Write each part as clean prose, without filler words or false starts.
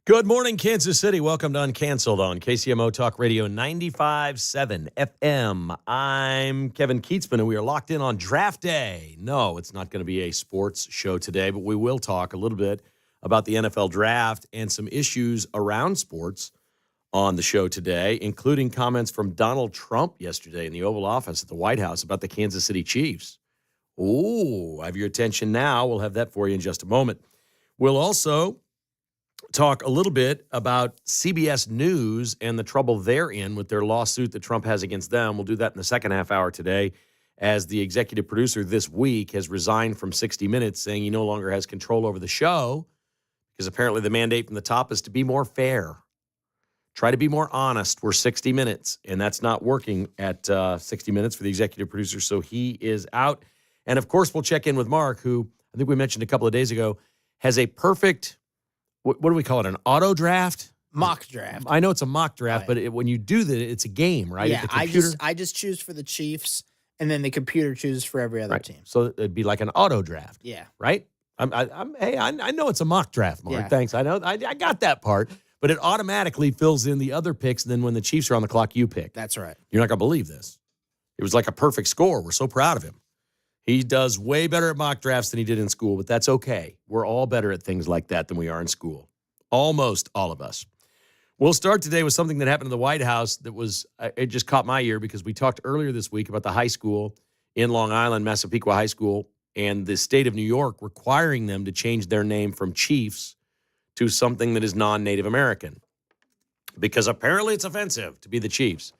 Good morning, Kansas City. Welcome to Uncanceled on KCMO Talk Radio 95.7 FM. I'm Kevin Kietzman, and we are locked in on draft day. No, it's not going to be a sports show today, but we will talk a little bit about the NFL draft and some issues around sports on the show today, including comments from Donald Trump yesterday in the Oval Office at the White House about the Kansas City Chiefs. Ooh, have your attention now. We'll have that for you in just a moment. We'll also talk a little bit about CBS News and the trouble they're in with their lawsuit that Trump has against them. We'll do that in the second half hour today, as the executive producer this week has resigned from 60 Minutes, saying he no longer has control over the show because apparently the mandate from the top is to be more fair. Try to be more honest. We're 60 Minutes, and that's not working at 60 Minutes for the executive producer, so he is out. And, of course, we'll check in with Mark, who I think we mentioned a couple of days ago, has a perfect – what do we call it, an auto draft? Mock draft. I know it's a mock draft, right. but when you do that, it's a game, right? Yeah, the computer. I just choose for the Chiefs, and then the computer chooses for every other team. So it'd be like an auto draft. Yeah. Right? I know it's a mock draft, Mark. Yeah. Thanks. I know. I got that part. But it automatically fills in the other picks, and then when the Chiefs are on the clock, you pick. That's right. You're not going to believe this. It was like a perfect score. We're so proud of him. He does way better at mock drafts than he did in school, but that's okay. We're all better at things like that than we are in school. Almost all of us. We'll start today with something that happened in the White House that was, it just caught my ear because we talked earlier this week about the high school in Long Island, Massapequa High School, and the state of New York requiring them to change their name from Chiefs to something that is non-Native American because apparently it's offensive to be the Chiefs.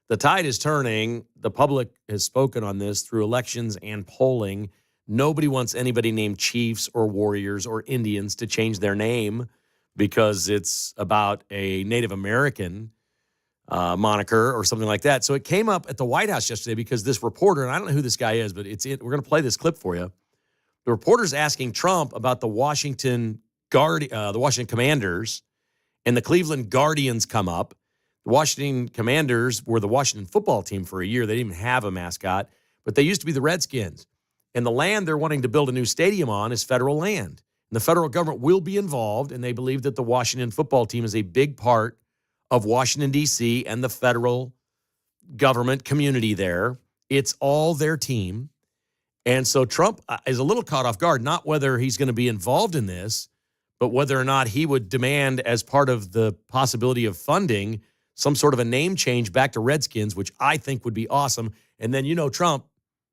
The tide is turning. The public has spoken on this through elections and polling. Nobody wants anybody named Chiefs or Warriors or Indians to change their name because it's about a Native American moniker or something like that. So it came up at the White House yesterday because this reporter, and I don't know who this guy is, but we're going to play this clip for you. The reporter's asking Trump about the Washington Commanders, and the Cleveland Guardians come up. The Washington Commanders were the Washington football team for a year. They didn't even have a mascot, but they used to be the Redskins. And the land they're wanting to build a new stadium on is federal land. And the federal government will be involved, and they believe that the Washington football team is a big part of Washington, D.C., and the federal government community there. It's all their team. And so Trump is a little caught off guard, not whether he's going to be involved in this, but whether or not he would demand, as part of the possibility of funding, some sort of a name change back to Redskins, which I think would be awesome. And then, Trump,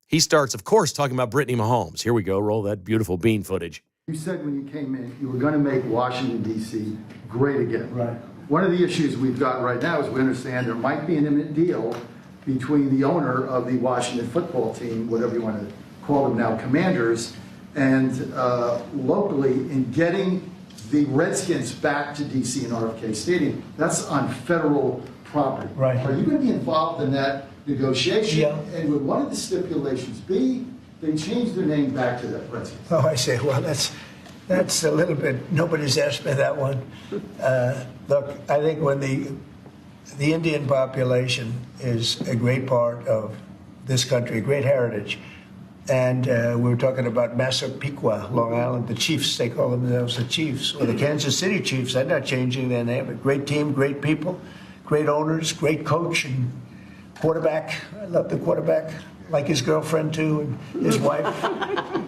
he starts, of course, talking about Brittany Mahomes. Here we go. Roll that beautiful bean footage. You said when you came in, you were going to make Washington, D.C. great again. Right. One of the issues we've got right now is we understand there might be an imminent deal between the owner of the Washington football team, whatever you want to call them now, Commanders, and locally in getting the Redskins back to D.C. and RFK Stadium. That's on federal property. Right. Are you going to be involved in that negotiation? Yeah. And would one of the stipulations be they change their name back to the Redskins? Oh, I say, well, that's a little bit, nobody's asked me that one. Look, I think when the Indian population is a great part of this country, a great heritage, and we were talking about Massapequa, Long Island, the Chiefs, they call themselves the Chiefs. Well, the Kansas City Chiefs, they're not changing their name. A great team, great people, great owners, great coach and quarterback. I love the quarterback, like his girlfriend too, and his wife.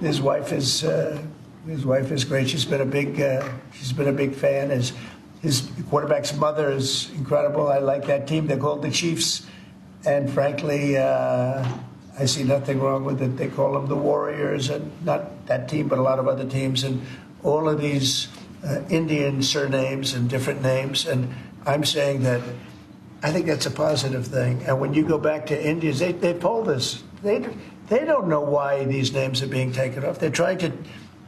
His wife is great. She's been a big fan. His quarterback's mother is incredible. I like that team. They're called the Chiefs, and frankly, I see nothing wrong with it. They call them the Warriors, and not that team, but a lot of other teams, and all of these Indian surnames and different names. And I'm saying that I think that's a positive thing. And when you go back to Indians, they polled this. They don't know why these names are being taken off. They're trying to.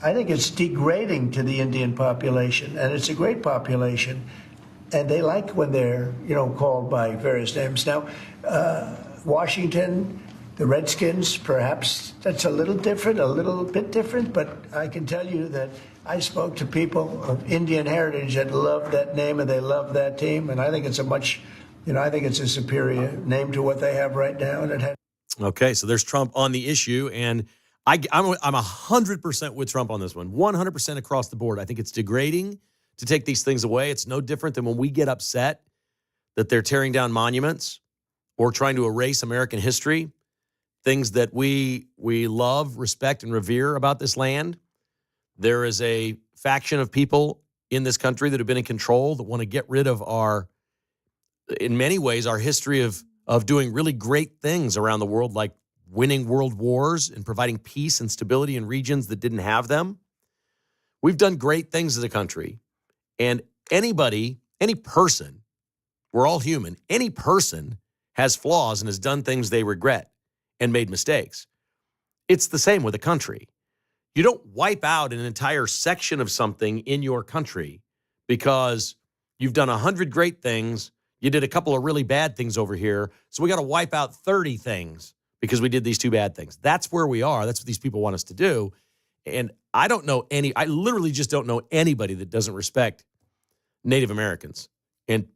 I think it's degrading to the Indian population, and it's a great population, and they like when they're called by various names. Now, Washington, the Redskins, perhaps that's a little bit different, but I can tell you that I spoke to people of Indian heritage that love that name and they love that team, and I think it's a superior name to what they have right now, and it has. Okay, so there's Trump on the issue, and I'm 100% with Trump on this one, 100% across the board. I think it's degrading to take these things away. It's no different than when we get upset that they're tearing down monuments or trying to erase American history, things that we love, respect, and revere about this land. There is a faction of people in this country that have been in control that want to get rid of in many ways, our history of doing really great things around the world, like winning world wars and providing peace and stability in regions that didn't have them. We've done great things as a country. And anybody, any person, we're all human, any person has flaws and has done things they regret and made mistakes. It's the same with a country. You don't wipe out an entire section of something in your country because you've done 100 great things. You did a couple of really bad things over here. So we got to wipe out 30 things because we did these 2 bad things. That's where we are. That's what these people want us to do. And I literally just don't know anybody that doesn't respect Native Americans and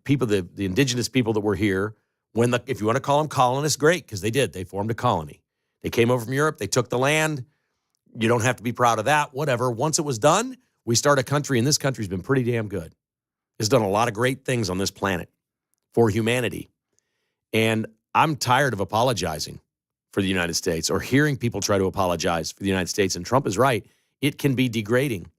people, the indigenous people that were here. If you want to call them colonists, great, because they did. They formed a colony. They came over from Europe. They took the land. You don't have to be proud of that, whatever. Once it was done, we start a country, and this country's been pretty damn good. It's done a lot of great things on this planet for humanity. And I'm tired of apologizing for the United States or hearing people try to apologize for the United States. And Trump is right. It can be degrading.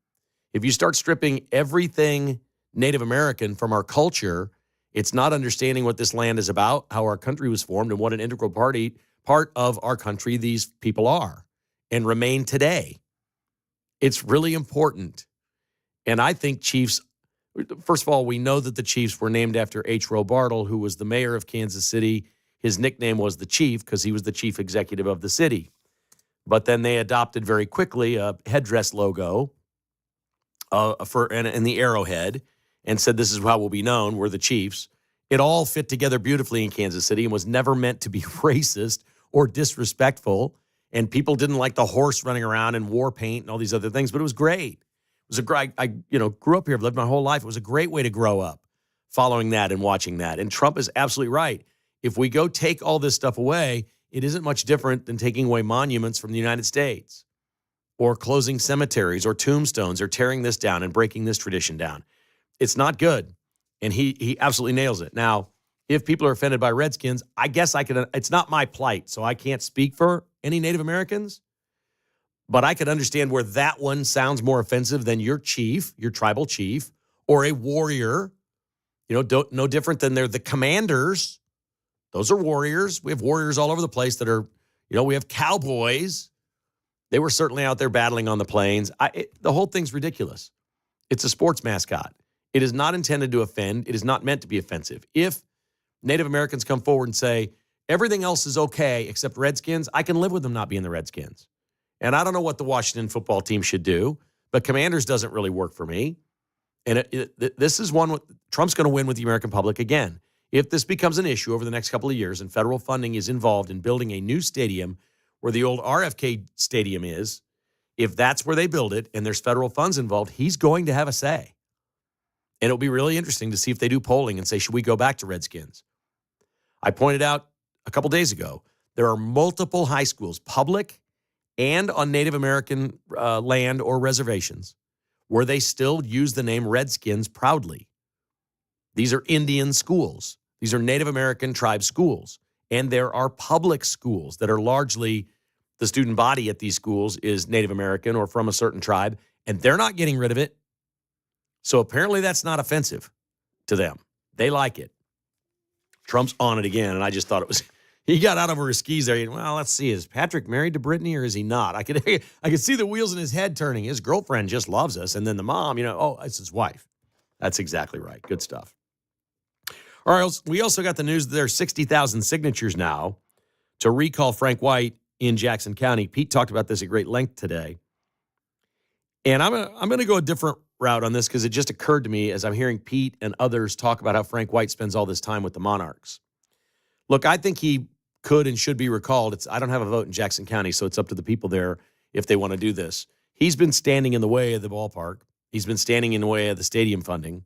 If you start stripping everything Native American from our culture, it's not understanding what this land is about, how our country was formed, and what an integral part of our country these people are and remain today. It's really important. And I think Chiefs, first of all, we know that the Chiefs were named after H. Roe Bartle, who was the mayor of Kansas City. His nickname was the Chief because he was the chief executive of the city. But then they adopted very quickly a headdress logo and the arrowhead and said, this is how we'll be known. We're the Chiefs. It all fit together beautifully in Kansas City and was never meant to be racist or disrespectful. And people didn't like the horse running around in war paint and all these other things, but it was great. It was I grew up here. I've lived my whole life. It was a great way to grow up following that and watching that. And Trump is absolutely right. If we go take all this stuff away, it isn't much different than taking away monuments from the United States or closing cemeteries or tombstones or tearing this down and breaking this tradition down. It's not good. And he absolutely nails it. Now, if people are offended by Redskins, I guess it's not my plight, so I can't speak for any Native Americans. But I could understand where that one sounds more offensive than your chief, your tribal chief, or a warrior. No different than they're the commanders. Those are warriors. We have warriors all over the place that are, we have cowboys. They were certainly out there battling on the plains. The whole thing's ridiculous. It's a sports mascot. It is not intended to offend. It is not meant to be offensive. If Native Americans come forward and say, everything else is okay except Redskins, I can live with them not being the Redskins. And I don't know what the Washington football team should do, but Commanders doesn't really work for me. And this is one Trump's going to win with the American public again. If this becomes an issue over the next couple of years and federal funding is involved in building a new stadium where the old RFK stadium is, if that's where they build it and there's federal funds involved, he's going to have a say. And it'll be really interesting to see if they do polling and say, should we go back to Redskins? I pointed out a couple days ago, there are multiple high schools, public and on Native American land or reservations, where they still use the name Redskins proudly. These are Indian schools. These are Native American tribe schools. And there are public schools that are largely, the student body at these schools is Native American or from a certain tribe, and they're not getting rid of it. So apparently that's not offensive to them. They like it. Trump's on it again, and I just thought it was, he got out over his skis there. Well, let's see, is Patrick married to Brittany or is he not? I could see the wheels in his head turning. His girlfriend just loves us, and then the mom, it's his wife. That's exactly right. Good stuff. All right, we also got the news that there are 60,000 signatures now to recall Frank White in Jackson County. Pete talked about this at great length today. And I'm going to go a different route on this because it just occurred to me as I'm hearing Pete and others talk about how Frank White spends all this time with the Monarchs. Look, I think he could and should be recalled. I don't have a vote in Jackson County, so it's up to the people there if they want to do this. He's been standing in the way of the ballpark. He's been standing in the way of the stadium funding.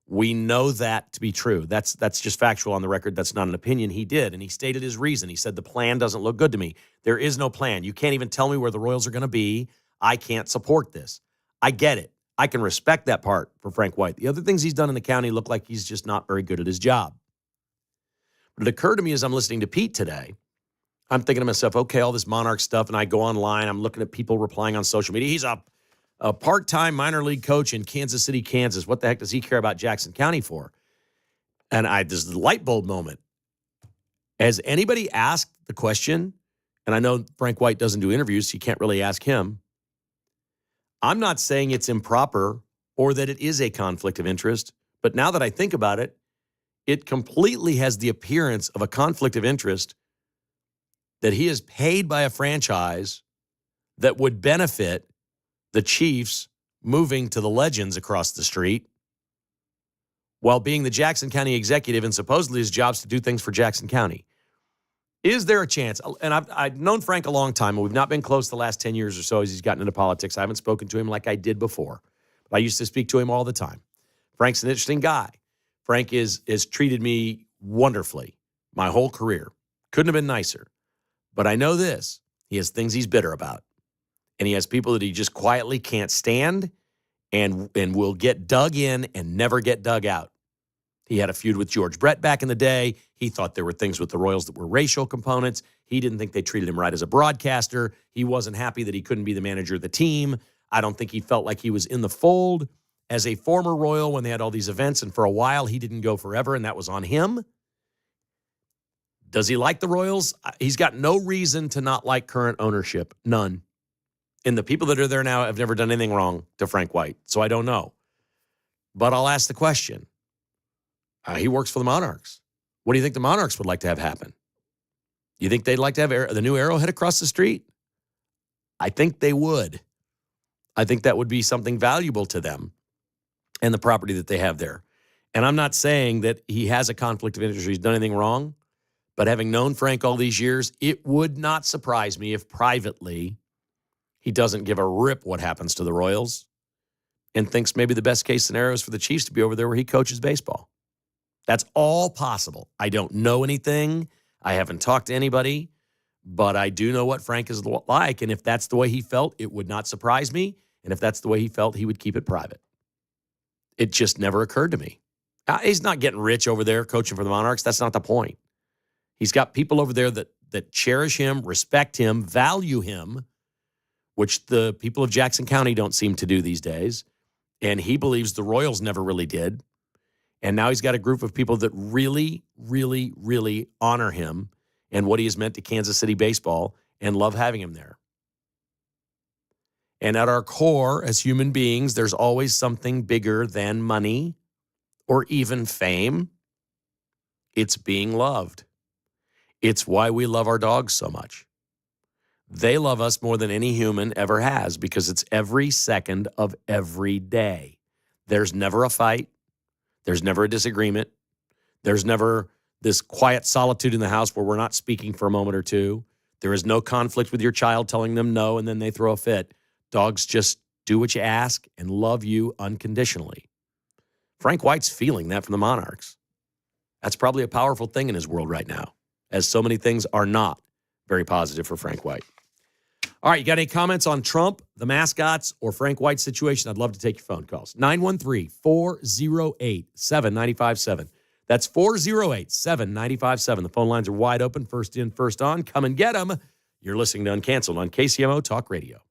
We know that to be true. That's just factual on the record. That's not an opinion. He did, and he stated his reason. He said, the plan doesn't look good to me. There is no plan. You can't even tell me where the Royals are going to be. I can't support this. I get it. I can respect that part for Frank White. The other things he's done in the county look like he's just not very good at his job. But it occurred to me as I'm listening to Pete today, I'm thinking to myself, okay, all this Monarch stuff, and I go online, I'm looking at people replying on social media. He's a part-time minor league coach in Kansas City, Kansas. What the heck does he care about Jackson County for? And this is the light bulb moment. Has anybody asked the question? And I know Frank White doesn't do interviews, so you can't really ask him. I'm not saying it's improper or that it is a conflict of interest, but now that I think about it, it completely has the appearance of a conflict of interest that he is paid by a franchise that would benefit the Chiefs moving to the Legends across the street while being the Jackson County executive, and supposedly his job's to do things for Jackson County. Is there a chance? And I've known Frank a long time, and we've not been close the last 10 years or so as he's gotten into politics. I haven't spoken to him like I did before. But I used to speak to him all the time. Frank's an interesting guy. Frank has treated me wonderfully my whole career. Couldn't have been nicer. But I know this. He has things he's bitter about. And he has people that he just quietly can't stand and will get dug in and never get dug out. He had a feud with George Brett back in the day. He thought there were things with the Royals that were racial components. He didn't think they treated him right as a broadcaster. He wasn't happy that he couldn't be the manager of the team. I don't think he felt like he was in the fold as a former Royal when they had all these events. And for a while, he didn't go forever, and that was on him. Does he like the Royals? He's got no reason to not like current ownership. None. And the people that are there now have never done anything wrong to Frank White. So I don't know. But I'll ask the question. He works for the Monarchs. What do you think the Monarchs would like to have happen? You think they'd like to have the new Arrowhead across the street? I think they would. I think that would be something valuable to them and the property that they have there. And I'm not saying that he has a conflict of interest or he's done anything wrong, but having known Frank all these years, it would not surprise me if privately he doesn't give a rip what happens to the Royals and thinks maybe the best case scenario is for the Chiefs to be over there where he coaches baseball. That's all possible. I don't know anything. I haven't talked to anybody, but I do know what Frank is like. And if that's the way he felt, it would not surprise me. And if that's the way he felt, he would keep it private. It just never occurred to me. He's not getting rich over there coaching for the Monarchs. That's not the point. He's got people over there that cherish him, respect him, value him, which the people of Jackson County don't seem to do these days. And he believes the Royals never really did. And now he's got a group of people that really, really, really honor him and what he has meant to Kansas City baseball and love having him there. And at our core, as human beings, there's always something bigger than money or even fame. It's being loved. It's why we love our dogs so much. They love us more than any human ever has because it's every second of every day. There's never a fight. There's never a disagreement. There's never this quiet solitude in the house where we're not speaking for a moment or two. There is no conflict with your child telling them no and then they throw a fit. Dogs just do what you ask and love you unconditionally. Frank White's feeling that from the Monarchs. That's probably a powerful thing in his world right now, as so many things are not very positive for Frank White. All right, you got any comments on Trump, the mascots, or Frank White's situation? I'd love to take your phone calls. 913-408-7957. That's 408-7957. The phone lines are wide open. First in, first on. Come and get them. You're listening to Uncanceled on KCMO Talk Radio.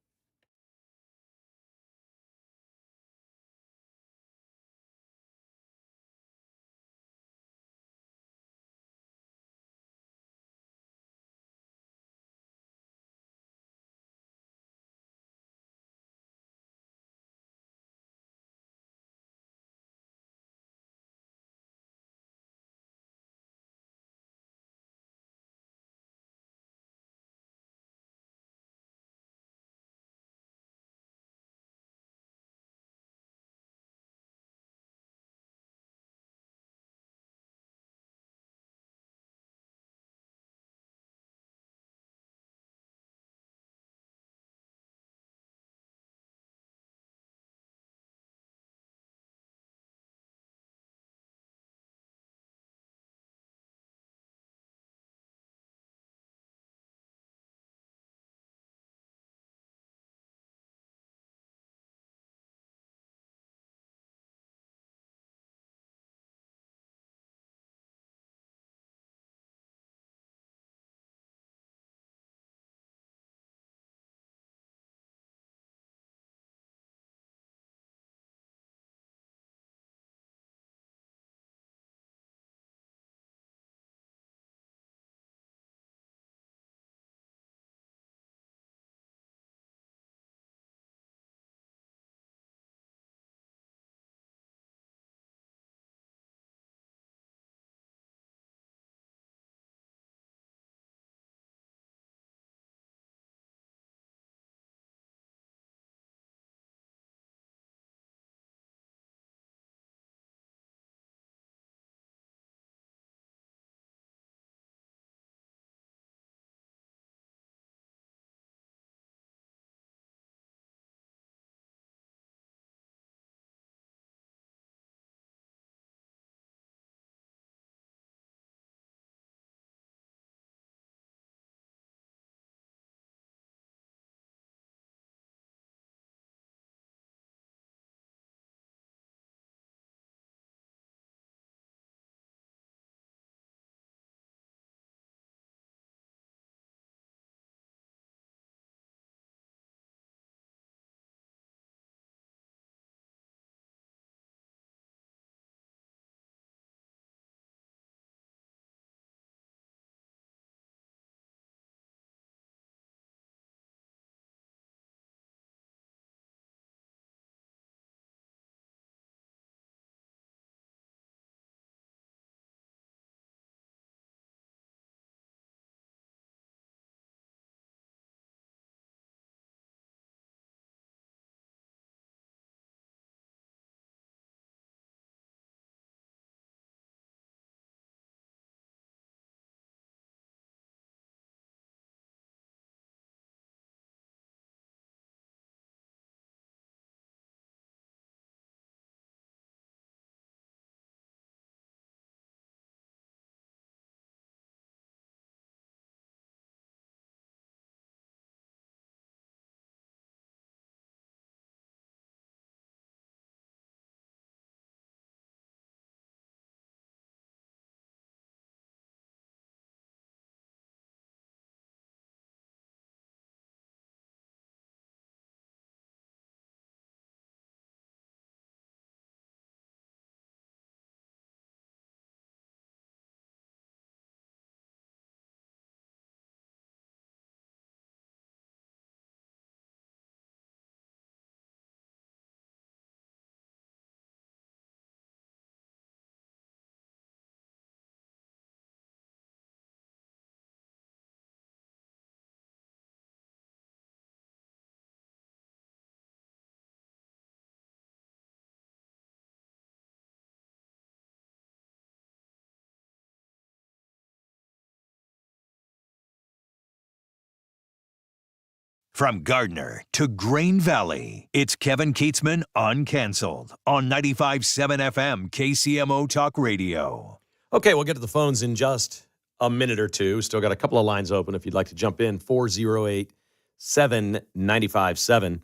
From Gardner to Grain Valley, it's Kevin Kietzman Uncanceled on 95.7 FM KCMO Talk Radio. Okay, we'll get to the phones in just a minute or two. Still got a couple of lines open if you'd like to jump in. 408-795-7.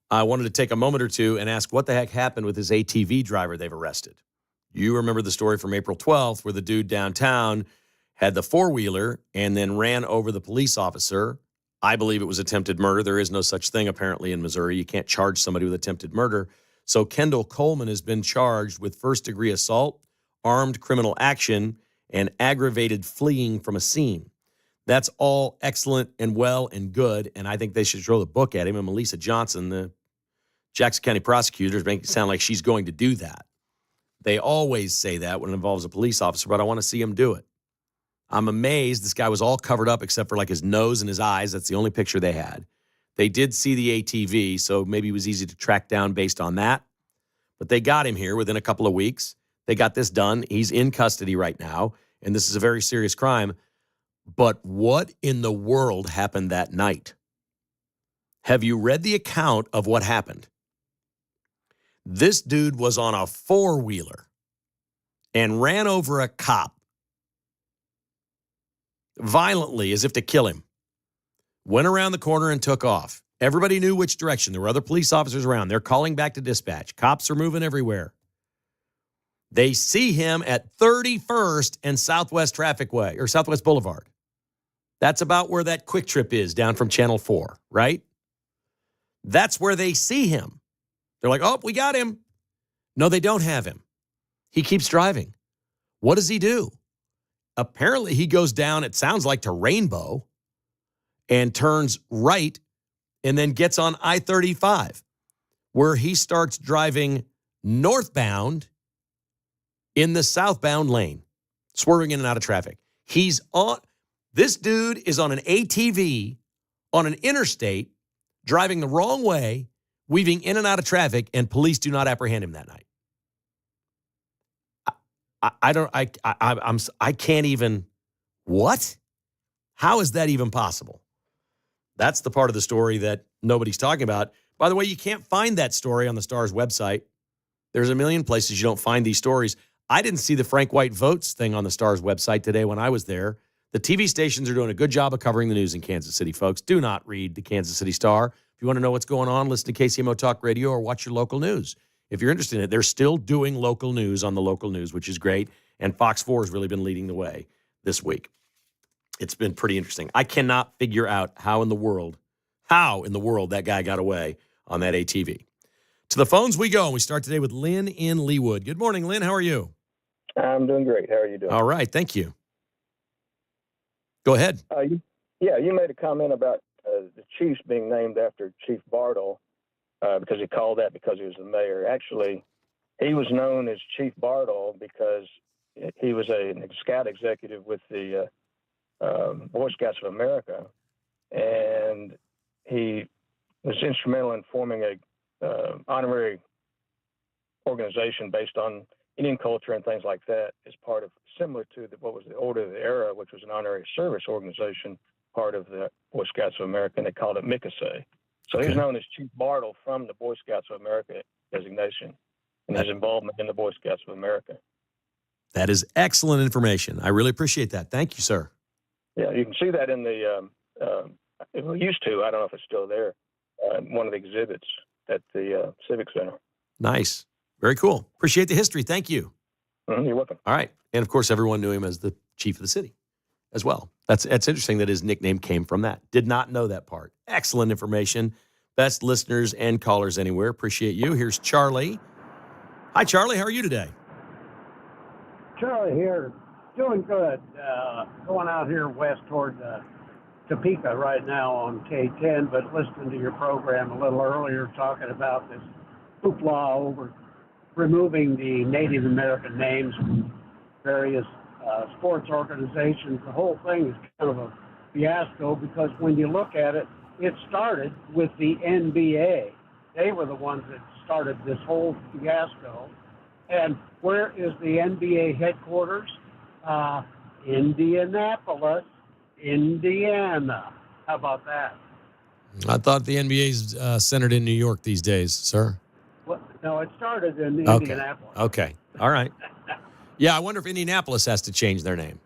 I wanted to take a moment or two and ask what the heck happened with this ATV driver they've arrested. You remember the story from April 12th where the dude downtown had the four-wheeler and then ran over the police officer. I believe it was attempted murder. There is no such thing, apparently, in Missouri. You can't charge somebody with attempted murder. So Kendall Coleman has been charged with first-degree assault, armed criminal action, and aggravated fleeing from a scene. That's all excellent and well and good, and I think they should throw the book at him. And Melissa Johnson, the Jackson County prosecutor, is making it sound like she's going to do that. They always say that when it involves a police officer, but I want to see him do it. I'm amazed this guy was all covered up except for like his nose and his eyes. That's the only picture they had. They did see the ATV, so maybe it was easy to track down based on that. But they got him here within a couple of weeks. They got this done. He's in custody right now, and this is a very serious crime. But what in the world happened that night? Have you read the account of what happened? This dude was on a four-wheeler and ran over a cop violently as if to kill him. Went around the corner and took off. Everybody knew which direction. There were other police officers around. They're calling back to dispatch. Cops are moving everywhere. They see him at 31st and Southwest Trafficway or Southwest Boulevard. That's about where that Quick Trip is down from Channel 4, right? That's where they see him. They're like, oh, we got him. No, they don't have him. He keeps driving. What does he do? Apparently, he goes down, it sounds like, to Rainbow and turns right and then gets on I-35, where he starts driving northbound in the southbound lane, swerving in and out of traffic. This dude is on an ATV on an interstate, driving the wrong way, weaving in and out of traffic, and police do not apprehend him that night. I can't even, what? How is that even possible? That's the part of the story that nobody's talking about. By the way, you can't find that story on the Star's website. There's a million places you don't find these stories. I didn't see the Frank White votes thing on the Star's website today when I was there. The TV stations are doing a good job of covering the news in Kansas City, folks. Do not read the Kansas City Star. If you want to know what's going on, listen to KCMO Talk Radio or watch your local news. If you're interested in it, they're still doing local news on the local news, which is great. And Fox 4 has really been leading the way this week. It's been pretty interesting. I cannot figure out how in the world that guy got away on that ATV. To the phones we go, and we start today with Lynn in Leawood. Good morning, Lynn. How are you? I'm doing great. How are you doing? All right. Thank you. Go ahead. You made a comment about the Chiefs being named after Chief Bartle because he called that because he was the mayor. Actually, he was known as Chief Bartle because he was a scout executive with the Boy Scouts of America, and he was instrumental in forming a honorary organization based on Indian culture and things like that as part of, similar to what was the Order of the Era, which was an honorary service organization, part of the Boy Scouts of America, and they called it MICASA. So he's known as Chief Bartle from the Boy Scouts of America designation and his involvement in the Boy Scouts of America. That is excellent information. I really appreciate that. Thank you, sir. Yeah, you can see that in the, it used to, I don't know if it's still there, one of the exhibits at the Civic Center. Nice. Very cool. Appreciate the history. Thank you. You're welcome. All right. And, of course, everyone knew him as the chief of the city as well. That's interesting that his nickname came from that. Did not know that part. Excellent information. Best listeners and callers anywhere. Appreciate you. Here's Charlie. Hi, Charlie. How are you today? Charlie here. Doing good. Going out here west toward Topeka right now on K10, but listening to your program a little earlier talking about this hoopla over removing the Native American names from various sports organizations. The whole thing is kind of a fiasco because when you look at it, it started with the NBA. They were the ones that started this whole fiasco. And where is the NBA headquarters? Indianapolis, Indiana. How about that? I thought the NBA's centered in New York these days, sir. Well, no, it started in Okay. Indianapolis. Okay. All right. Yeah, I wonder if Indianapolis has to change their name.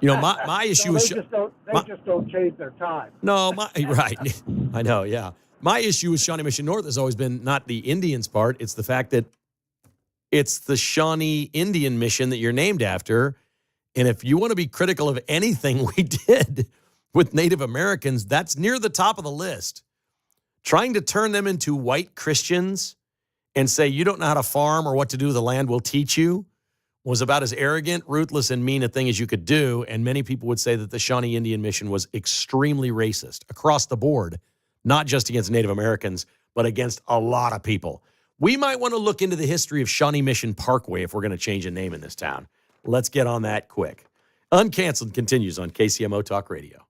You know, my issue No, is they just don't change their time. no, right. I know, yeah. My issue with Shawnee Mission North has always been not the Indians part, it's the fact that it's the Shawnee Indian Mission that you're named after. And if you want to be critical of anything we did with Native Americans, that's near the top of the list. Trying to turn them into white Christians and say you don't know how to farm or what to do with the land, we'll teach you, was about as arrogant, ruthless, and mean a thing as you could do. And many people would say that the Shawnee Indian Mission was extremely racist across the board, not just against Native Americans, but against a lot of people. We might want to look into the history of Shawnee Mission Parkway if we're going to change a name in this town. Let's get on that quick. Uncanceled continues on KCMO Talk Radio.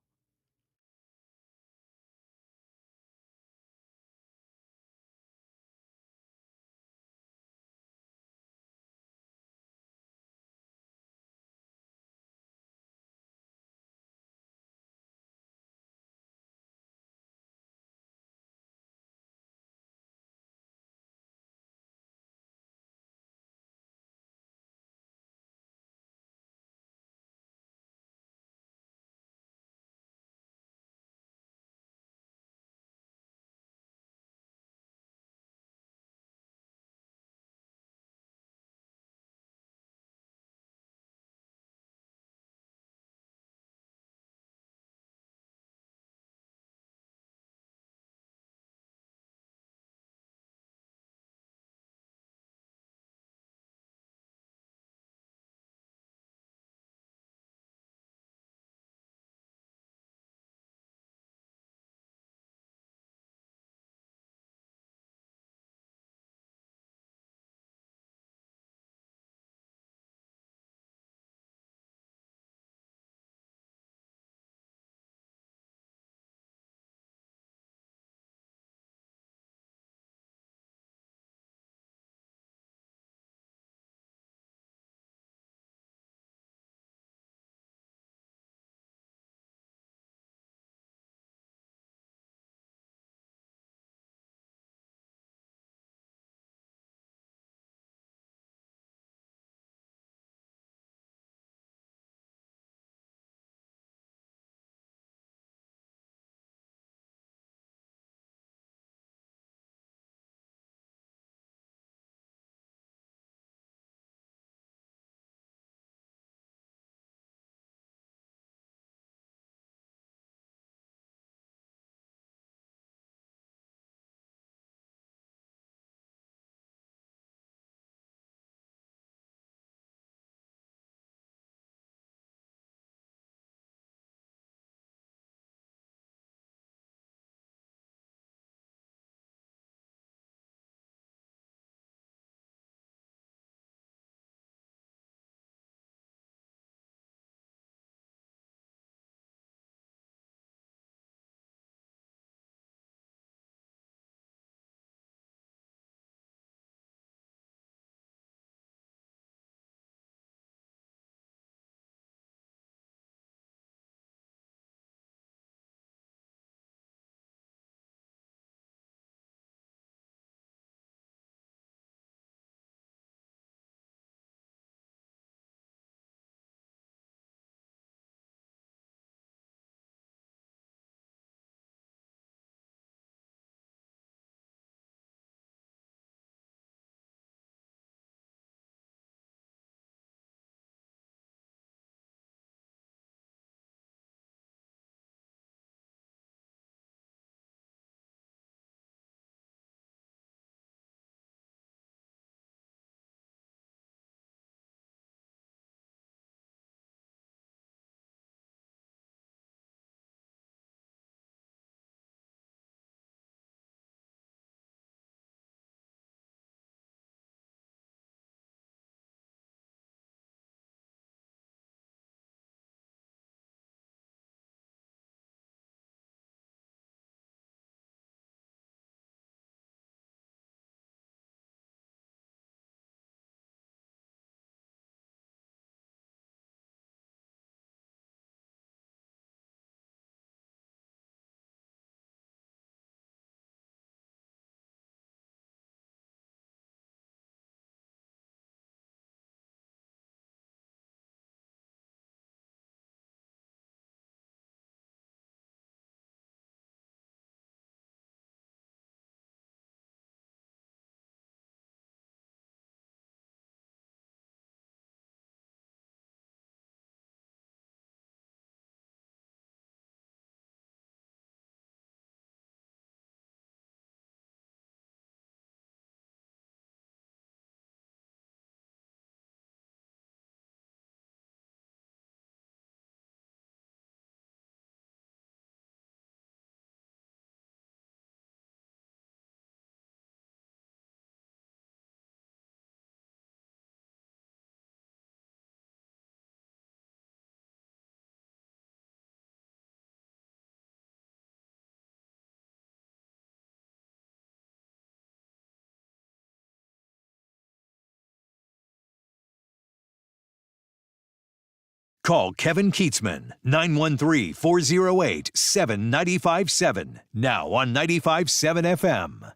Call Kevin Kietzman, 913-408-7957. Now on 95.7 FM.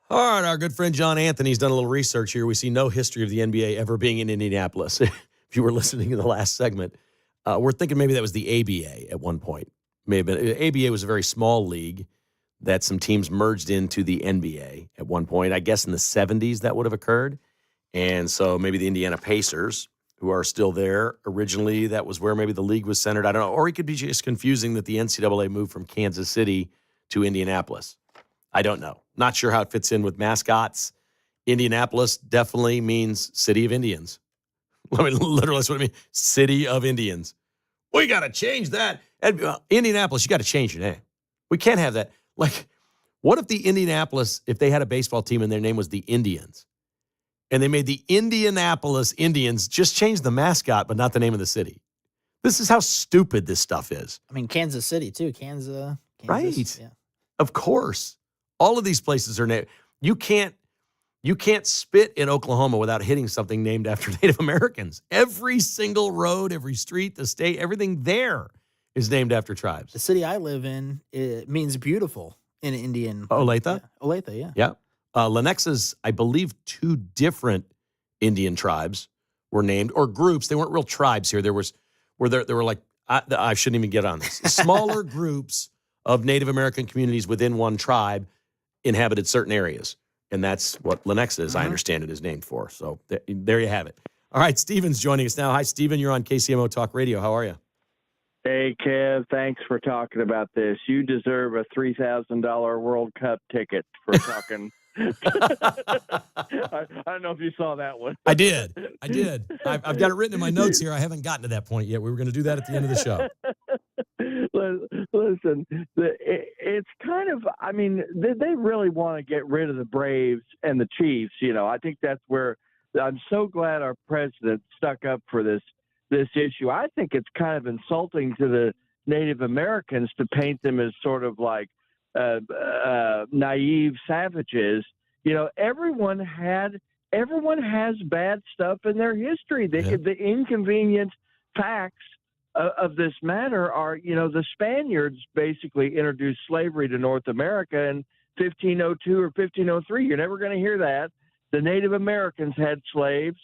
All right, our good friend John Anthony's done a little research here. We see no history of the NBA ever being in Indianapolis. If you were listening to the last segment, we're thinking maybe that was the ABA at one point. Maybe ABA was a very small league that some teams merged into the NBA at one point. I guess in the 70s that would have occurred. And so maybe the Indiana Pacers, who are still there, originally that was where maybe the league was centered. I don't know. Or it could be just confusing that the NCAA moved from Kansas City to Indianapolis. I don't know. Not sure how it fits in with mascots. Indianapolis definitely means City of Indians. I mean, literally, that's what I mean. City of Indians. We got to change that. Indianapolis, you got to change your name. We can't have that. Like, what if the Indianapolis, if they had a baseball team and their name was the Indians, and they made the Indianapolis Indians, just change the mascot, but not the name of the city? This is how stupid this stuff is. I mean, Kansas City, too. Kansas. Right. Yeah. Of course. All of these places are named. You can't spit in Oklahoma without hitting something named after Native Americans. Every single road, every street, the state, everything there is named after tribes. The city I live in, it means beautiful in Indian. Olathe? Yeah. Olathe, yeah. Yeah. Lenexa's, I believe, 2 different Indian tribes were named, or groups. They weren't real tribes here. There were like, I shouldn't even get on this. Smaller groups of Native American communities within one tribe inhabited certain areas. And that's what Lenexa, as I understand it, is named for. So there you have it. All right, Steven's joining us now. Hi, Steven. You're on KCMO Talk Radio. How are you? Hey, Kev, thanks for talking about this. You deserve a $3,000 World Cup ticket for talking. I don't know if you saw that one. I did. I've got it written in my notes here. I haven't gotten to that point yet. We were going to do that at the end of the show. Listen, it's kind of, I mean, they really want to get rid of the Braves and the Chiefs. You know, I think that's where I'm so glad our president stuck up for this issue. I think it's kind of insulting to the Native Americans to paint them as sort of like naive savages. You know, everyone has bad stuff in their history. The inconvenient facts of this matter are, you know, the Spaniards basically introduced slavery to North America in 1502 or 1503. You're never going to hear that. The Native Americans had slaves.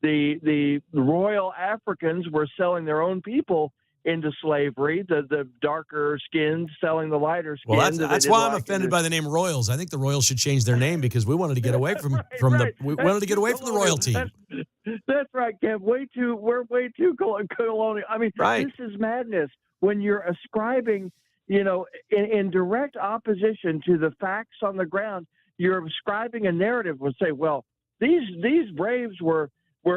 The Royal Africans were selling their own people into slavery, the darker skins selling the lighter skins. Well, that's why I'm offended by the name Royals. I think the Royals should change their name because we wanted to get away from the royal team. That's right, Kev. We're way too colonial. I mean, This is madness when you're ascribing, you know, in direct opposition to the facts on the ground. You're ascribing a narrative would say, well, these Braves were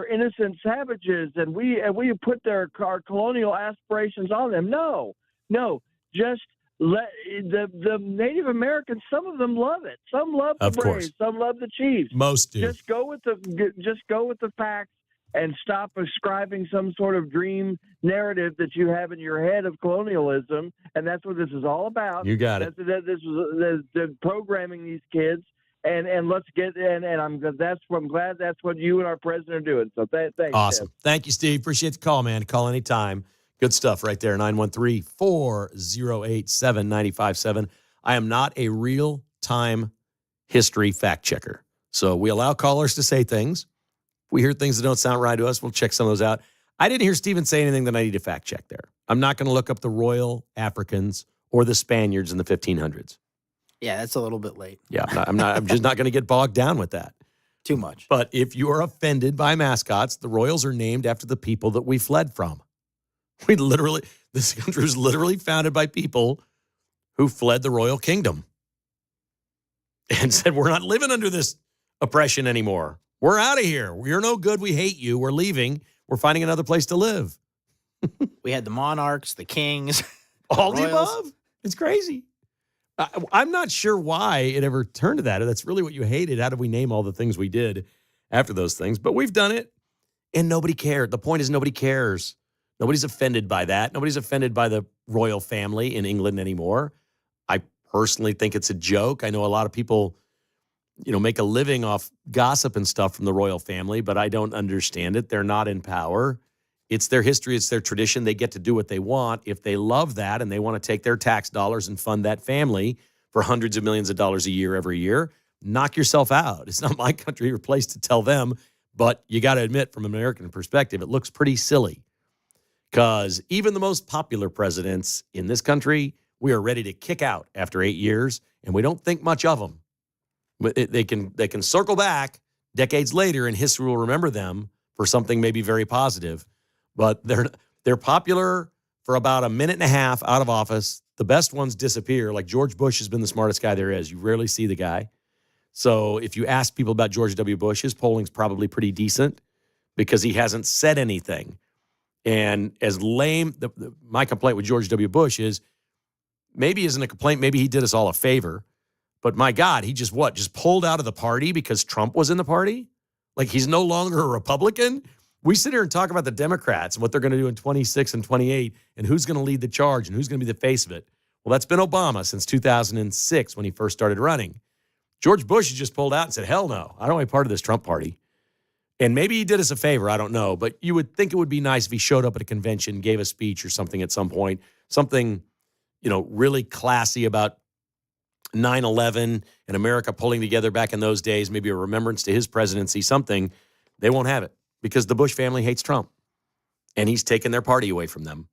innocent savages, and we put our colonial aspirations on them. No, just let the Native Americans. Some of them love it. Some love the Braves. Some love the Chiefs. Most do. Just go with the facts and stop ascribing some sort of dream narrative that you have in your head of colonialism. And that's what this is all about. You got it. This is programming these kids. And let's get I'm glad that's what you and our president are doing. So thanks. Awesome. Tim. Thank you, Steve. Appreciate the call, man. Call anytime. Good stuff right there. 913-408-7957. I am not a real-time history fact checker. So we allow callers to say things. If we hear things that don't sound right to us, we'll check some of those out. I didn't hear Steven say anything that I need to fact check there. I'm not going to look up the Royal Africans or the Spaniards in the 1500s. Yeah, that's a little bit late. Yeah, I'm just not going to get bogged down with that. Too much. But if you are offended by mascots, the Royals are named after the people that we fled from. This country was literally founded by people who fled the Royal Kingdom and said, we're not living under this oppression anymore. We're out of here. You're no good. We hate you. We're leaving. We're finding another place to live. We had the monarchs, the kings. All the above. It's crazy. I'm not sure why it ever turned to that. That's really what you hated. How did we name all the things we did after those things? But we've done it, and nobody cared. The point is nobody cares. Nobody's offended by that. Nobody's offended by the royal family in England anymore. I personally think it's a joke. I know a lot of people, you know, make a living off gossip and stuff from the royal family, but I don't understand it. They're not in power. It's their history. It's their tradition. They get to do what they want. If they love that and they want to take their tax dollars and fund that family for hundreds of millions of dollars a year every year, knock yourself out. It's not my country or place to tell them, but you got to admit, from an American perspective, it looks pretty silly because even the most popular presidents in this country, we are ready to kick out after 8 years, and we don't think much of them. But they can circle back decades later, and history will remember them for something maybe very positive. But they're popular for about a minute and a half out of office. The best ones disappear. Like George Bush has been the smartest guy there is. You rarely see the guy. So if you ask people about George W. Bush, his polling's probably pretty decent because he hasn't said anything. And as lame, my complaint with George W. Bush is maybe isn't a complaint. Maybe he did us all a favor. But my God, he just pulled out of the party because Trump was in the party? Like he's no longer a Republican? We sit here and talk about the Democrats and what they're going to do in 26 and 28 and who's going to lead the charge and who's going to be the face of it. Well, that's been Obama since 2006 when he first started running. George Bush just pulled out and said, hell no, I don't want to be part of this Trump party. And maybe he did us a favor, I don't know. But you would think it would be nice if he showed up at a convention, gave a speech or something at some point, something, really classy about 9/11 and America pulling together back in those days, maybe a remembrance to his presidency, something. They won't have it because the Bush family hates Trump. And he's taken their party away from them.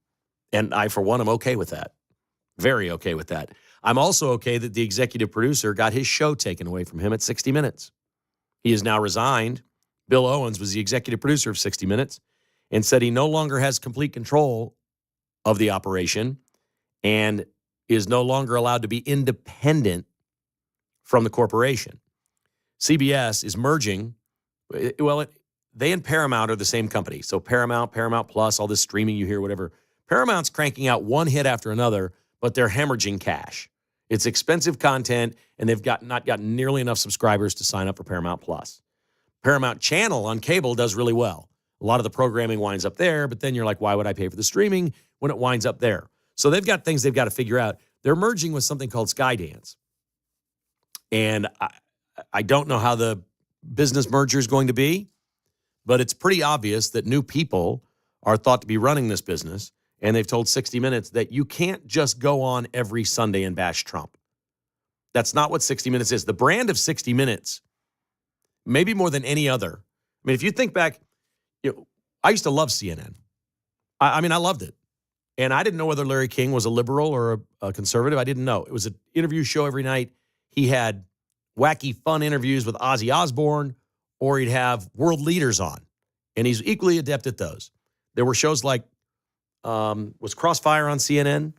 And I, for one, am okay with that. Very okay with that. I'm also okay that the executive producer got his show taken away from him at 60 Minutes. He is now resigned. Bill Owens was the executive producer of 60 Minutes and said he no longer has complete control of the operation and is no longer allowed to be independent from the corporation. CBS is merging. They and Paramount are the same company. So Paramount Plus, all this streaming you hear, whatever. Paramount's cranking out one hit after another, but they're hemorrhaging cash. It's expensive content, and they've not gotten nearly enough subscribers to sign up for Paramount Plus. Paramount Channel on cable does really well. A lot of the programming winds up there, but then you're like, why would I pay for the streaming when it winds up there? So they've got things they've got to figure out. They're merging with something called Skydance. And I don't know how the business merger is going to be, but it's pretty obvious that new people are thought to be running this business. And they've told 60 Minutes that you can't just go on every Sunday and bash Trump. That's not what 60 Minutes is. The brand of 60 Minutes, maybe more than any other. I mean, if you think back, I used to love CNN. I loved it. And I didn't know whether Larry King was a liberal or a conservative. I didn't know. It was an interview show every night. He had wacky, fun interviews with Ozzy Osbourne, or he'd have world leaders on. And he's equally adept at those. There were shows like, was Crossfire on CNN?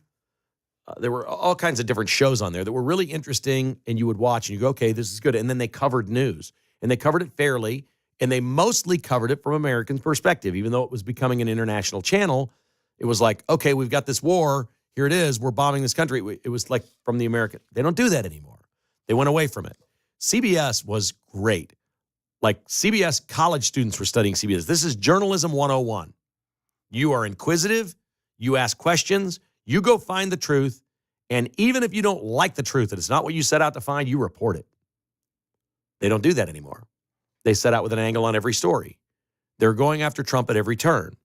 There were all kinds of different shows on there that were really interesting, and you would watch and you go, okay, this is good. And then they covered news, and they covered it fairly, and they mostly covered it from Americans' perspective. Even though it was becoming an international channel, it was like, okay, we've got this war. Here it is. We're bombing this country. It was like from the American. They don't do that anymore. They went away from it. CBS was great. Like CBS, college students were studying CBS. This is journalism 101. You are inquisitive. You ask questions. You go find the truth. And even if you don't like the truth and it's not what you set out to find, you report it. They don't do that anymore. They set out with an angle on every story. They're going after Trump at every turn.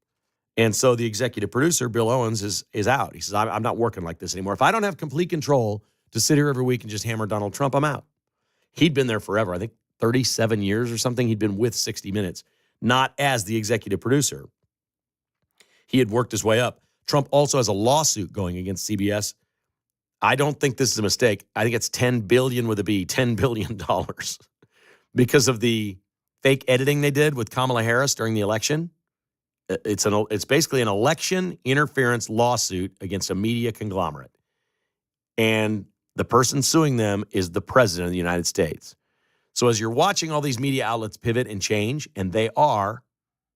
And so the executive producer, Bill Owens, is out. He says, I'm not working like this anymore. If I don't have complete control to sit here every week and just hammer Donald Trump, I'm out. He'd been there forever. I think 37 years or something. He'd been with 60 Minutes, not as the executive producer. He had worked his way up. Trump also has a lawsuit going against CBS. I don't think this is a mistake. I think it's $10 billion with a B, $10 billion because of the fake editing they did with Kamala Harris during the election. It's basically an election interference lawsuit against a media conglomerate. And the person suing them is the president of the United States. So as you're watching all these media outlets pivot and change, and they are,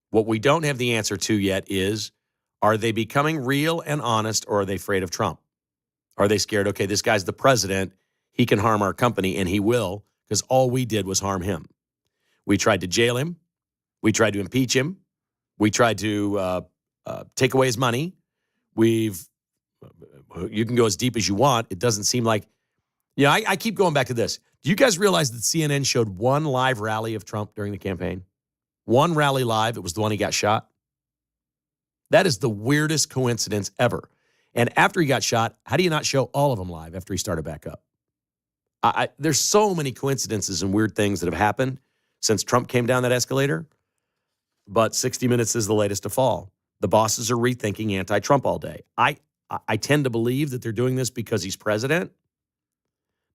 what we don't have the answer to yet is, are they becoming real and honest, or are they afraid of Trump? Are they scared, okay, this guy's the president, he can harm our company, and he will, because all we did was harm him. We tried to jail him. We tried to impeach him. We tried to take away his money. You can go as deep as you want. It doesn't seem like, I keep going back to this. Do you guys realize that CNN showed one live rally of Trump during the campaign? One rally live. It was the one he got shot. That is the weirdest coincidence ever. And after he got shot, how do you not show all of them live after he started back up? There's so many coincidences and weird things that have happened since Trump came down that escalator, but 60 Minutes is the latest to fall. The bosses are rethinking anti-Trump all day. I tend to believe that they're doing this because he's president,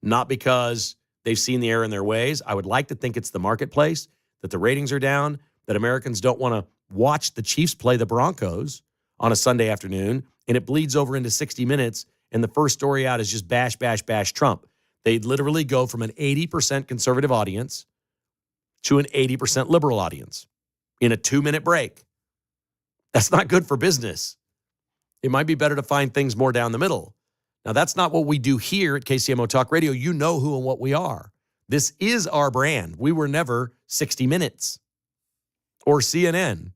not because they've seen the error in their ways. I would like to think it's the marketplace, that the ratings are down, that Americans don't want to watch the Chiefs play the Broncos on a Sunday afternoon, and it bleeds over into 60 Minutes, and the first story out is just bash, bash, bash Trump. They'd literally go from an 80% conservative audience to an 80% liberal audience in a 2-minute break. That's not good for business. It might be better to find things more down the middle. Now, that's not what we do here at KCMO Talk Radio. You know who and what we are. This is our brand. We were never 60 Minutes or CNN.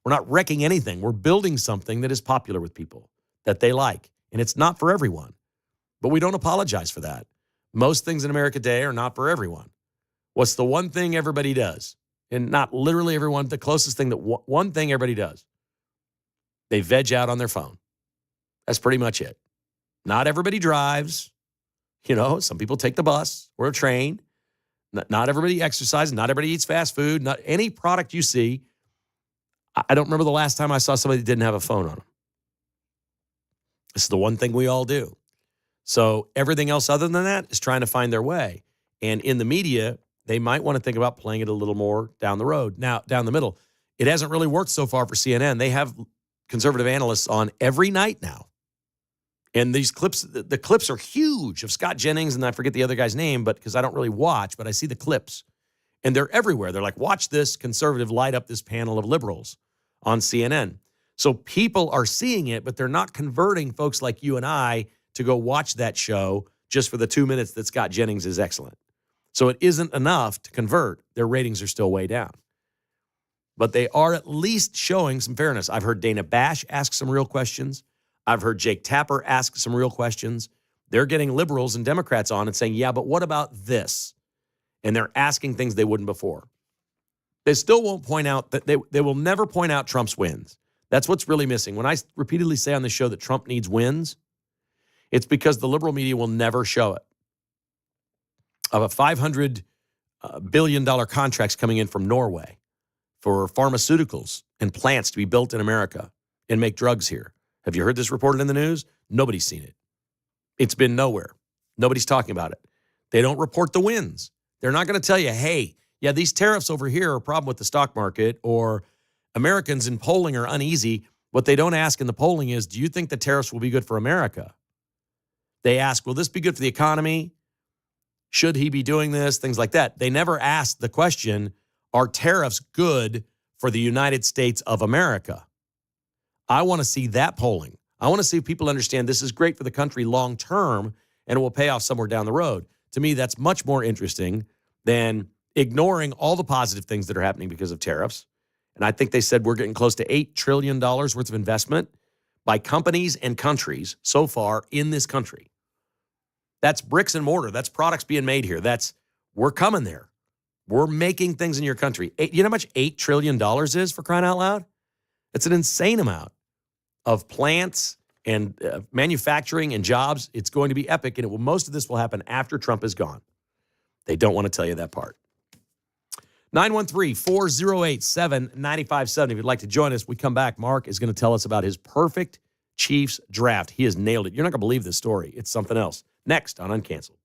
We're not wrecking anything. We're building something that is popular with people, that they like. And it's not for everyone. But we don't apologize for that. Most things in America today are not for everyone. What's the one thing everybody does? And not literally everyone, the closest thing that one thing everybody does. They veg out on their phone. That's pretty much it. Not everybody drives. Some people take the bus or a train. Not everybody exercises. Not everybody eats fast food. Not any product you see. I don't remember the last time I saw somebody that didn't have a phone on them. This is the one thing we all do. So everything else other than that is trying to find their way. And in the media, they might want to think about playing it a little more down the road. Now, down the middle. It hasn't really worked so far for CNN. They have conservative analysts on every night now. And these clips, the clips are huge of Scott Jennings, and I forget the other guy's name, but because I don't really watch, but I see the clips. And they're everywhere. They're like, watch this conservative light up this panel of liberals on CNN. So people are seeing it, but they're not converting folks like you and I to go watch that show just for the 2 minutes that Scott Jennings is excellent. So it isn't enough to convert. Their ratings are still way down. But they are at least showing some fairness. I've heard Dana Bash ask some real questions. I've heard Jake Tapper ask some real questions. They're getting liberals and Democrats on and saying, yeah, but what about this? And they're asking things they wouldn't before. They still won't point out that they will never point out Trump's wins. That's what's really missing. When I repeatedly say on the show that Trump needs wins, it's because the liberal media will never show it. Of a $500 billion contracts coming in from Norway for pharmaceuticals and plants to be built in America and make drugs here. Have you heard this reported in the news? Nobody's seen it. It's been nowhere. Nobody's talking about it. They don't report the wins. They're not going to tell you, hey, yeah, these tariffs over here are a problem with the stock market, or Americans in polling are uneasy. What they don't ask in the polling is, do you think the tariffs will be good for America? They ask, will this be good for the economy? Should he be doing this? Things like that. They never ask the question, are tariffs good for the United States of America? I want to see that polling. I want to see if people understand this is great for the country long term and it will pay off somewhere down the road. To me, that's much more interesting than ignoring all the positive things that are happening because of tariffs. And I think they said we're getting close to $8 trillion worth of investment by companies and countries so far in this country. That's bricks and mortar. That's products being made here. We're coming there. We're making things in your country. You know how much $8 trillion is, for crying out loud? It's an insane amount of plants and manufacturing and jobs. It's going to be epic, and most of this will happen after Trump is gone. They don't want to tell you that part. 913-408-7957. If you'd like to join us, we come back. Mark is going to tell us about his perfect Chiefs draft. He has nailed it. You're not going to believe this story. It's something else. Next on Uncanceled.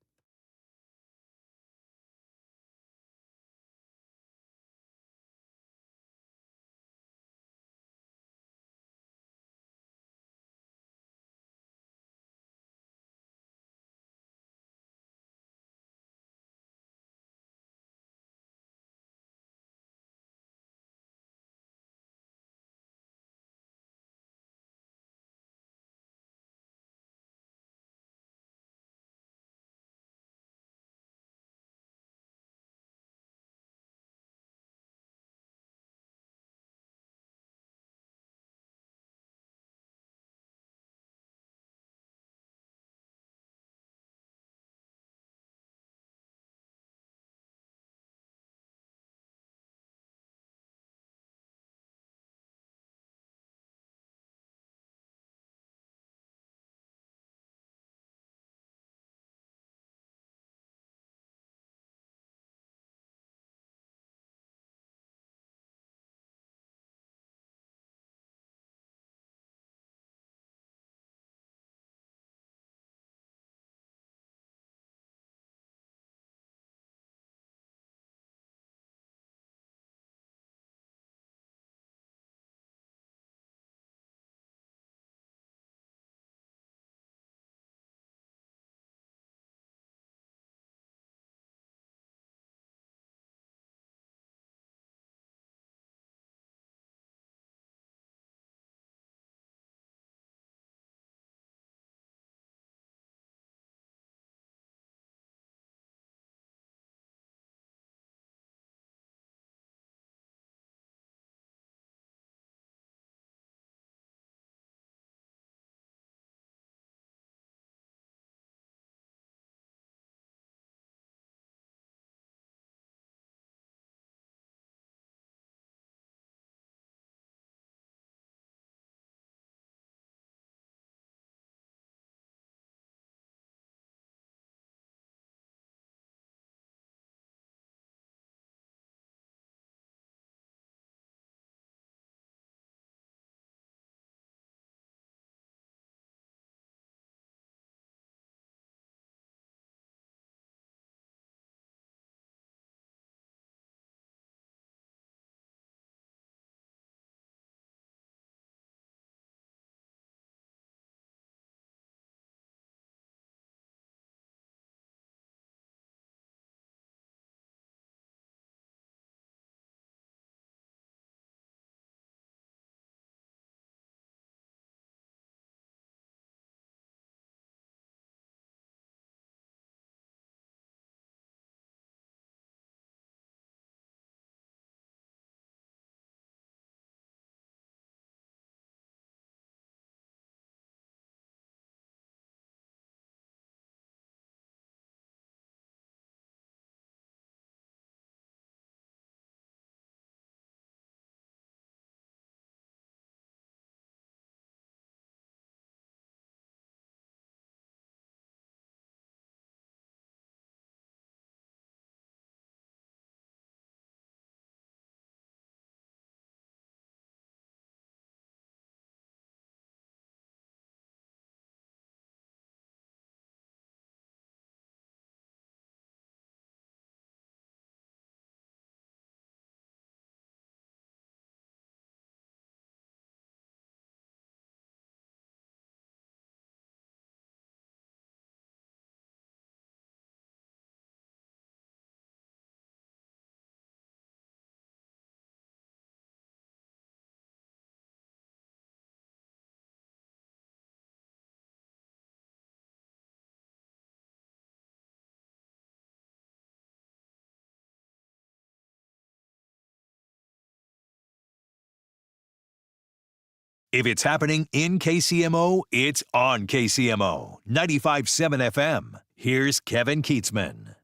If it's happening in KCMO, it's on KCMO 95.7 FM. Here's Kevin Kietzman.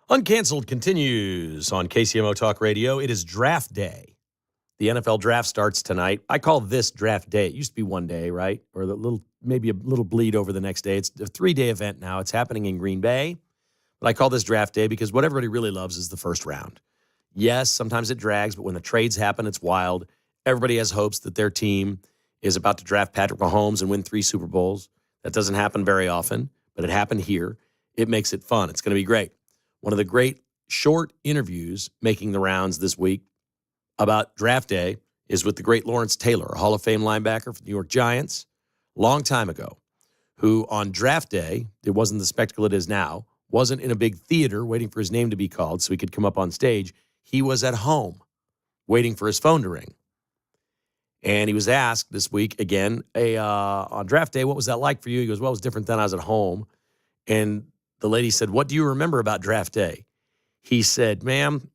Uncanceled continues on KCMO Talk Radio. It is draft day. The NFL draft starts tonight. I call this draft day. It used to be one day, right? Or maybe a little bleed over the next day. It's a 3-day event now. It's happening in Green Bay. But I call this draft day because what everybody really loves is the first round. Yes, sometimes it drags, but when the trades happen, it's wild. Everybody has hopes that their team is about to draft Patrick Mahomes and win 3 Super Bowls. That doesn't happen very often, but it happened here. It makes it fun. It's going to be great. One of the great short interviews making the rounds this week about draft day is with the great Lawrence Taylor, a Hall of Fame linebacker for the New York Giants, long time ago, who on draft day, it wasn't the spectacle it is now, wasn't in a big theater waiting for his name to be called so he could come up on stage. He was at home waiting for his phone to ring. And he was asked this week again, on draft day, what was that like for you? He goes, well, it was different than I was at home. And the lady said, what do you remember about draft day? He said, ma'am,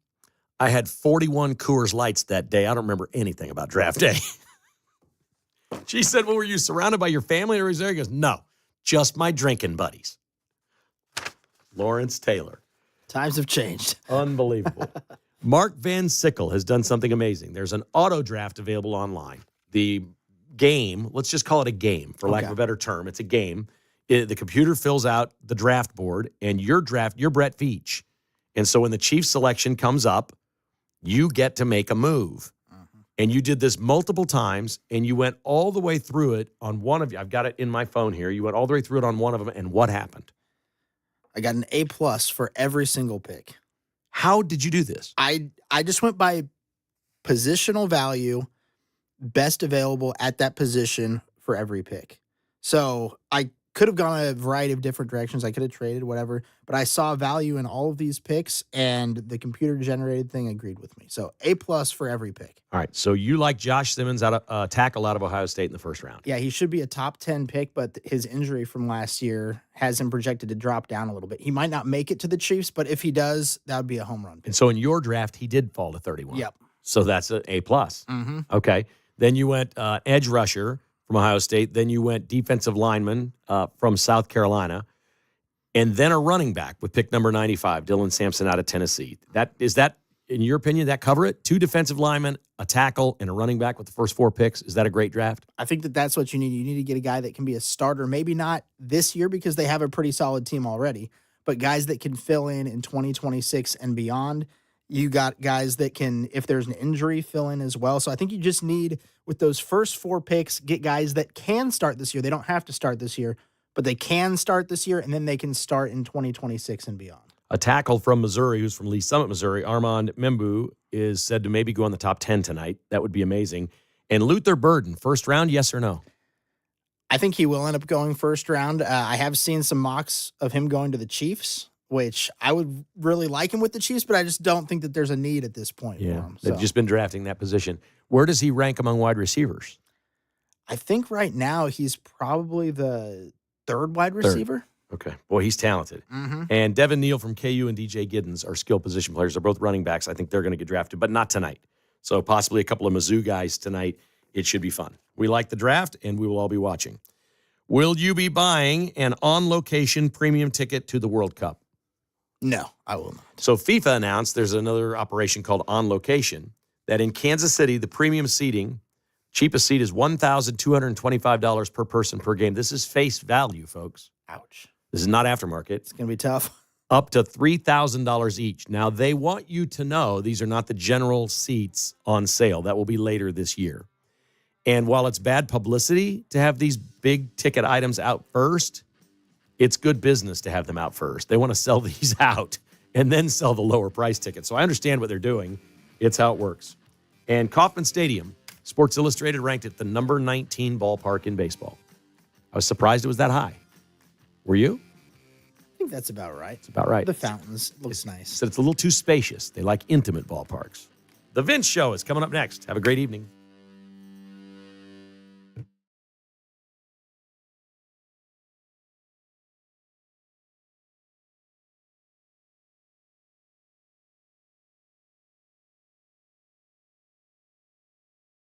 I had 41 Coors Lights that day. I don't remember anything about draft day. She said, well, were you surrounded by your family or was there? He goes, no, just my drinking buddies. Lawrence Taylor. Times have changed. Unbelievable. Mark Van Sickle has done something amazing. There's an auto draft available online. The game, let's just call it a game, for lack of a better term. It's a game. The computer fills out the draft board, and you're Brett Veach. And so when the Chiefs selection comes up, you get to make a move. And you did this multiple times, and you went all the way through it on one of you. I've got it in my phone here. You went all the way through it on one of them, and what happened? I got an A+ for every single pick. How did you do this? I just went by positional value, best available at that position for every pick. So I could have gone a variety of different directions. I could have traded, whatever. But I saw value in all of these picks, and the computer-generated thing agreed with me. So A+ for every pick. All right, so you like Josh Simmons, tackle out of Ohio State in the first round. Yeah, he should be a top 10 pick, but his injury from last year has him projected to drop down a little bit. He might not make it to the Chiefs, but if he does, that would be a home run pick. And so in your draft, he did fall to 31. Yep. So that's an A+. Mm-hmm. Okay. Then you went edge rusher from Ohio State. Then you went defensive lineman from South Carolina. And then a running back with pick number 95, Dylan Sampson out of Tennessee. Is that, in your opinion, that cover it? 2 defensive linemen, a tackle, and a running back with the first 4 picks. Is that a great draft? I think that's what you need. You need to get a guy that can be a starter, maybe not this year because they have a pretty solid team already, but guys that can fill in 2026 and beyond. You got guys that can, if there's an injury, fill in as well. So I think you just need, with those first 4 picks, get guys that can start this year. They don't have to start this year, but they can start this year, and then they can start in 2026 and beyond. A tackle from Missouri, who's from Lee Summit, Missouri, Armand Membu, is said to maybe go in the top 10 tonight. That would be amazing. And Luther Burden, first round, yes or no? I think he will end up going first round. I have seen some mocks of him going to the Chiefs, which I would really like him with the Chiefs, but I just don't think that there's a need at this point for him. They've just been drafting that position. Where does he rank among wide receivers? I think right now he's probably the 3rd wide receiver. Okay. Boy, he's talented. Mm-hmm. And Devin Neal from KU and DJ Giddens are skill position players. They're both running backs. I think they're going to get drafted, but not tonight. So possibly a couple of Mizzou guys tonight. It should be fun. We like the draft, and we will all be watching. Will you be buying an on-location premium ticket to the World Cup? No, I will not. So FIFA announced there's another operation called On Location, that in Kansas City, the premium seating, cheapest seat is $1,225 per person per game. This is face value, folks. Ouch. This is not aftermarket. It's going to be tough. Up to $3,000 each. Now, they want you to know these are not the general seats on sale. That will be later this year. And while it's bad publicity to have these big ticket items out first, it's good business to have them out first. They want to sell these out and then sell the lower price tickets. So I understand what they're doing. It's how it works. And Kauffman Stadium, Sports Illustrated ranked it the number 19 ballpark in baseball. I was surprised it was that high. Were you? I think that's about right. It's about right. The fountains looks nice. Said it's a little too spacious. They like intimate ballparks. The Vince Show is coming up next. Have a great evening.